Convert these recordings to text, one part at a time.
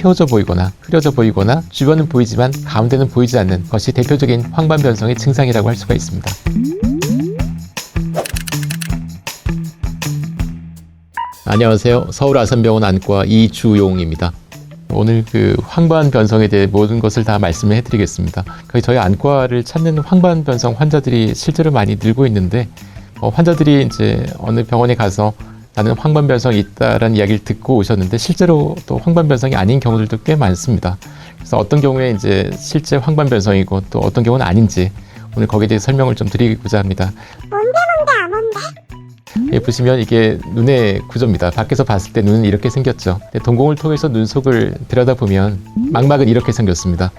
휘어져 보이거나 흐려져 보이거나 주변은 보이지만 가운데는 보이지 않는 것이 대표적인 황반변성의 증상이라고 할 수가 있습니다. 안녕하세요. 서울아산병원 안과 이주용입니다. 오늘 황반변성에 대해 모든 것을 다 말씀을 해드리겠습니다. 저희 안과를 찾는 황반변성 환자들이 실제로 많이 늘고 있는데 환자들이 이제 어느 병원에 가서 나는 황반변성이 있다라는 이야기를 듣고 오셨는데 실제로 또 황반변성이 아닌 경우들도 꽤 많습니다. 그래서 어떤 경우에 이제 실제 황반변성이고 또 어떤 경우는 아닌지 오늘 거기에 대해 설명을 좀 드리고자 합니다. 보시면 이게 눈의 구조입니다. 밖에서 봤을 때 눈은 이렇게 생겼죠. 동공을 통해서 눈속을 들여다보면 망막은 이렇게 생겼습니다.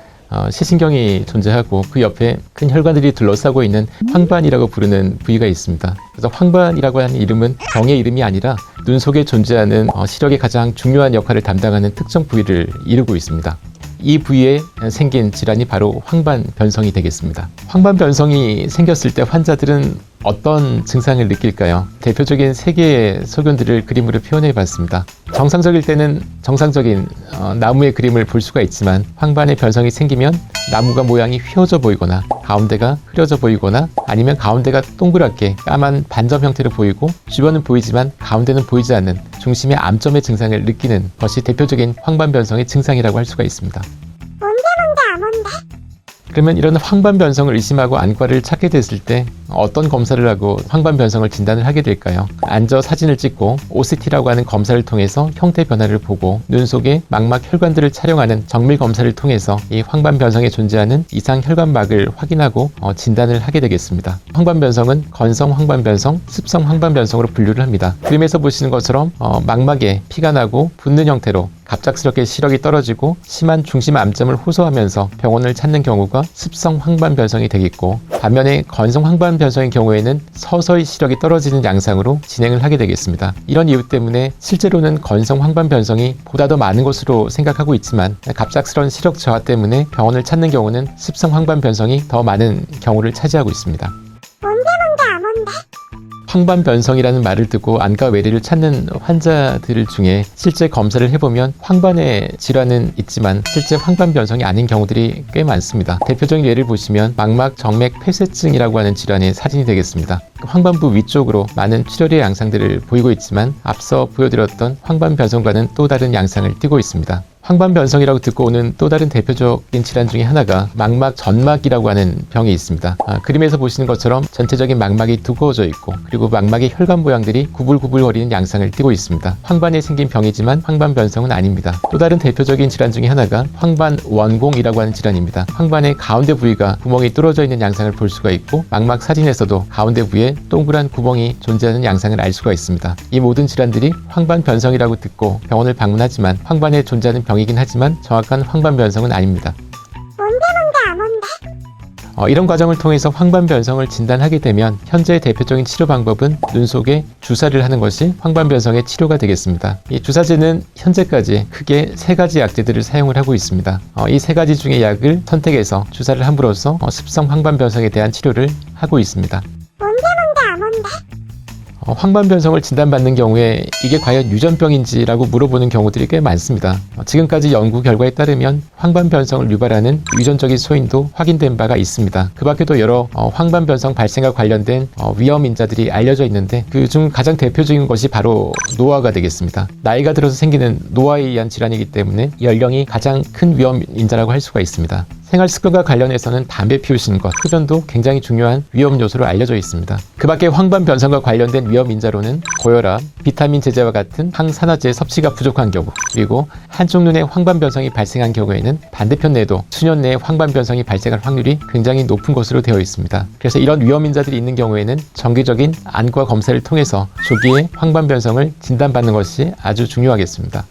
시신경이 존재하고 그 옆에 큰 혈관들이 둘러싸고 있는 황반이라고 부르는 부위가 있습니다. 그래서 황반이라고 하는 이름은 병의 이름이 아니라 눈 속에 존재하는 시력의 가장 중요한 역할을 담당하는 특정 부위를 이루고 있습니다. 이 부위에 생긴 질환이 바로 황반변성이 되겠습니다. 황반변성이 생겼을 때 환자들은 어떤 증상을 느낄까요? 대표적인 3개의 소견들을 그림으로 표현해 봤습니다. 정상적일 때는 정상적인 나무의 그림을 볼 수가 있지만 황반의 변성이 생기면 나무가 모양이 휘어져 보이거나 가운데가 흐려져 보이거나 아니면 가운데가 동그랗게 까만 반점 형태로 보이고 주변은 보이지만 가운데는 보이지 않는 중심의 암점의 증상을 느끼는 것이 대표적인 황반변성의 증상이라고 할 수가 있습니다. 그러면 이런 황반변성을 의심하고 안과를 찾게 됐을 때 어떤 검사를 하고 황반변성을 진단을 하게 될까요? 앉아 사진을 찍고 OCT라고 하는 검사를 통해서 형태 변화를 보고 눈 속에 망막 혈관들을 촬영하는 정밀 검사를 통해서 이 황반변성에 존재하는 이상 혈관막을 확인하고 진단을 하게 되겠습니다. 황반변성은 건성 황반변성, 습성 황반변성으로 분류를 합니다. 그림에서 보시는 것처럼 망막에 피가 나고 붓는 형태로 갑작스럽게 시력이 떨어지고 심한 중심 암점을 호소하면서 병원을 찾는 경우가 습성 황반변성이 되겠고, 반면에 건성 황반변성의 경우에는 서서히 시력이 떨어지는 양상으로 진행을 하게 되겠습니다. 이런 이유 때문에 실제로는 건성 황반변성이 보다 더 많은 것으로 생각하고 있지만 갑작스러운 시력 저하 때문에 병원을 찾는 경우는 습성 황반변성이 더 많은 경우를 차지하고 있습니다. 황반변성이라는 말을 듣고 안과 외래를 찾는 환자들 중에 실제 검사를 해보면 황반의 질환은 있지만 실제 황반변성이 아닌 경우들이 꽤 많습니다. 대표적인 예를 보시면 망막 정맥 폐쇄증이라고 하는 질환의 사진이 되겠습니다. 황반부 위쪽으로 많은 출혈의 양상들을 보이고 있지만 앞서 보여드렸던 황반변성과는 또 다른 양상을 띠고 있습니다. 황반변성이라고 듣고 오는 또 다른 대표적인 질환 중에 하나가 망막 전막이라고 하는 병이 있습니다. 그림에서 보시는 것처럼 전체적인 망막이 두꺼워져 있고 그리고 망막의 혈관 모양들이 구불구불거리는 양상을 띠고 있습니다. 황반에 생긴 병이지만 황반변성은 아닙니다. 또 다른 대표적인 질환 중에 하나가 황반원공이라고 하는 질환입니다. 황반의 가운데 부위가 구멍이 뚫어져 있는 양상을 볼 수가 있고 망막 사진에서도 가운데 부위에 동그란 구멍이 존재하는 양상을 알 수가 있습니다. 이 모든 질환들이 황반변성이라고 듣고 병원을 방문하지만 황반에 존재하는 병이긴 하지만 정확한 황반변성은 아닙니다. 이런 과정을 통해서 황반변성을 진단하게 되면 현재 대표적인 치료 방법은 눈 속에 주사를 하는 것이 황반변성의 치료가 되겠습니다. 이 주사제는 현재까지 크게 3가지 약제들을 사용을 하고 있습니다. 이 3가지 중에 약을 선택해서 주사를 함으로써 습성 황반변성에 대한 치료를 하고 있습니다. 황반변성을 진단받는 경우에 이게 과연 유전병인지라고 물어보는 경우들이 꽤 많습니다. 지금까지 연구 결과에 따르면 황반변성을 유발하는 유전적인 소인도 확인된 바가 있습니다. 그 밖에도 여러 황반변성 발생과 관련된 위험 인자들이 알려져 있는데 그중 가장 대표적인 것이 바로 노화가 되겠습니다. 나이가 들어서 생기는 노화에 의한 질환이기 때문에 연령이 가장 큰 위험 인자라고 할 수가 있습니다. 생활 습관과 관련해서는 담배 피우시는 것, 흡연도 굉장히 중요한 위험 요소로 알려져 있습니다. 그 밖에 황반변성과 관련된 위험 인자로는 고혈압, 비타민 제제와 같은 항산화제 섭취가 부족한 경우, 그리고 한쪽 눈에 황반변성이 발생한 경우에는 반대편 뇌도 수년 내에 황반변성이 발생할 확률이 굉장히 높은 것으로 되어 있습니다. 그래서 이런 위험 인자들이 있는 경우에는 정기적인 안과 검사를 통해서 조기에 황반변성을 진단받는 것이 아주 중요하겠습니다.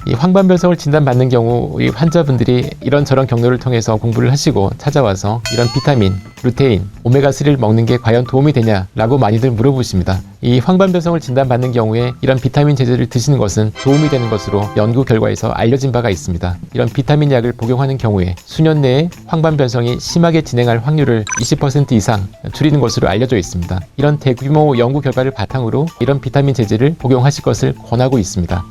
이 황반변성을 진단받는 경우 이 환자분들이 이런저런 경로를 통해서 공부를 하시고 찾아와서 이런 비타민, 루테인, 오메가3를 먹는 게 과연 도움이 되냐라고 많이들 물어보십니다. 이 황반변성을 진단받는 경우에 이런 비타민 제제를 드시는 것은 도움이 되는 것으로 연구 결과에서 알려진 바가 있습니다. 이런 비타민 약을 복용하는 경우에 수년 내에 황반변성이 심하게 진행할 확률을 20% 이상 줄이는 것으로 알려져 있습니다. 이런 대규모 연구 결과를 바탕으로 이런 비타민 제제를 복용하실 것을 권하고 있습니다.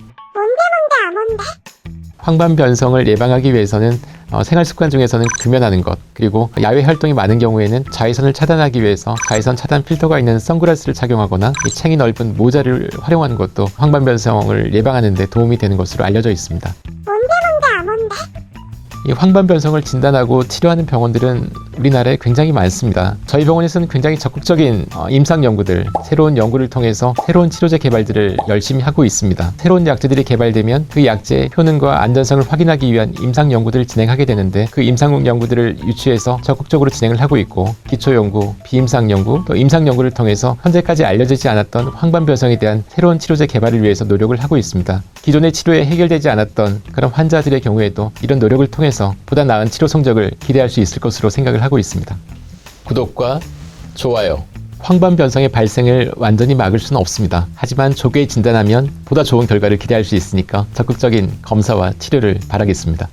황반변성을 예방하기 위해서는 생활습관 중에서는 금연하는 것, 그리고 야외 활동이 많은 경우에는 자외선을 차단하기 위해서 자외선 차단 필터가 있는 선글라스를 착용하거나 이 챙이 넓은 모자를 활용하는 것도 황반변성을 예방하는 데 도움이 되는 것으로 알려져 있습니다. 이 황반변성을 진단하고 치료하는 병원들은 우리나라에 굉장히 많습니다. 저희 병원에서는 굉장히 적극적인 임상 연구들, 새로운 연구를 통해서 새로운 치료제 개발들을 열심히 하고 있습니다. 새로운 약제들이 개발되면 그 약제의 효능과 안전성을 확인하기 위한 임상 연구들을 진행하게 되는데, 그 임상 연구들을 유치해서 적극적으로 진행을 하고 있고, 기초 연구, 비임상 연구, 또 임상 연구를 통해서 현재까지 알려지지 않았던 황반변성에 대한 새로운 치료제 개발을 위해서 노력을 하고 있습니다. 기존의 치료에 해결되지 않았던 그런 환자들의 경우에도 이런 노력을 통해서 보다 나은 치료 성적을 기대할 수 있을 것으로 생각을 하고 있습니다. 구독과 좋아요. 황반변성의 발생을 완전히 막을 수는 없습니다. 하지만 조기에 진단하면 보다 좋은 결과를 기대할 수 있으니까 적극적인 검사와 치료를 바라겠습니다.